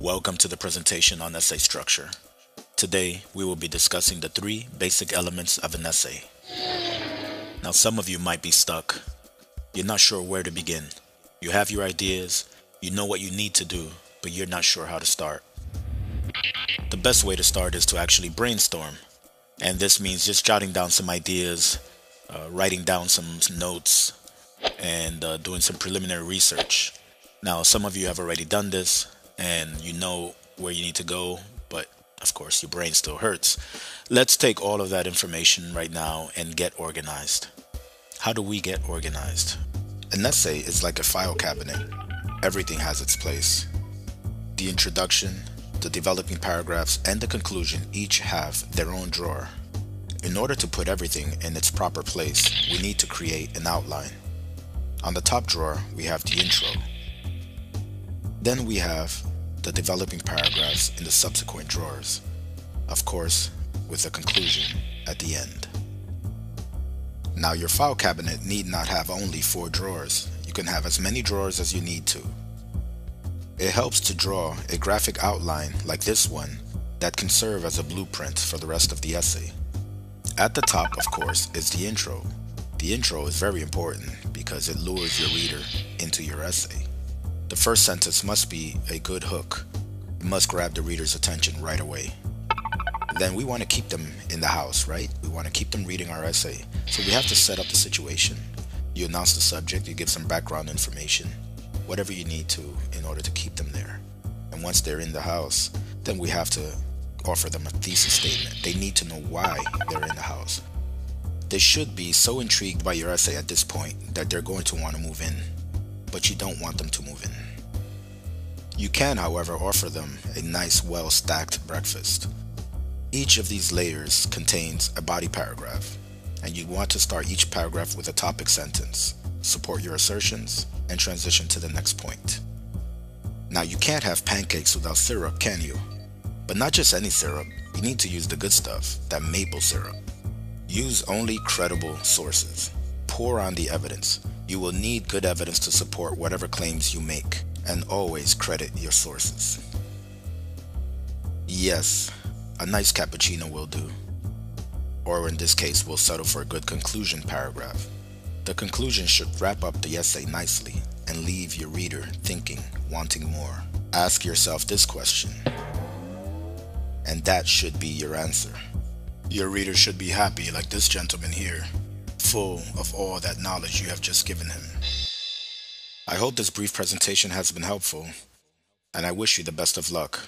Welcome to the presentation on essay structure. Today, we will be discussing the three basic elements of an essay. Now, some of you might be stuck. You're not sure where to begin. You have your ideas, you know what you need to do, but you're not sure how to start. The best way to start is to actually brainstorm. And this means just jotting down some ideas, writing down some notes, and doing some preliminary research. Now, some of you have already done this, and you know where you need to go, but of course your brain still hurts. Let's take all of that information right now and get organized. How do we get organized? An essay is like a file cabinet. Everything has its place. The introduction, the developing paragraphs, and the conclusion each have their own drawer. In order to put everything in its proper place, we need to create an outline. On the top drawer, we have the intro. Then we have the developing paragraphs in the subsequent drawers, of course, with a conclusion at the end. Now, your file cabinet need not have only 4 drawers. You can have as many drawers as you need to. It helps to draw a graphic outline like this one that can serve as a blueprint for the rest of the essay. At the top, of course, is the intro. The intro is very important because it lures your reader into your essay. The first sentence must be a good hook. It must grab the reader's attention right away. Then we want to keep them in the house, right? We want to keep them reading our essay. So we have to set up the situation. You announce the subject, you give some background information, whatever you need to in order to keep them there. And once they're in the house, then we have to offer them a thesis statement. They need to know why they're in the house. They should be so intrigued by your essay at this point that they're going to want to move in, but you don't want them to move in. You can, however, offer them a nice, well-stacked breakfast. Each of these layers contains a body paragraph, and you want to start each paragraph with a topic sentence, support your assertions, and transition to the next point. Now, you can't have pancakes without syrup, can you? But not just any syrup. You need to use the good stuff, that maple syrup. Use only credible sources. Pour on the evidence. You will need good evidence to support whatever claims you make, and always credit your sources. Yes, a nice cappuccino will do. Or in this case, we'll settle for a good conclusion paragraph. The conclusion should wrap up the essay nicely and leave your reader thinking, wanting more. Ask yourself this question, and that should be your answer. Your reader should be happy like this gentleman here, full of all that knowledge you have just given him. I hope this brief presentation has been helpful, and I wish you the best of luck.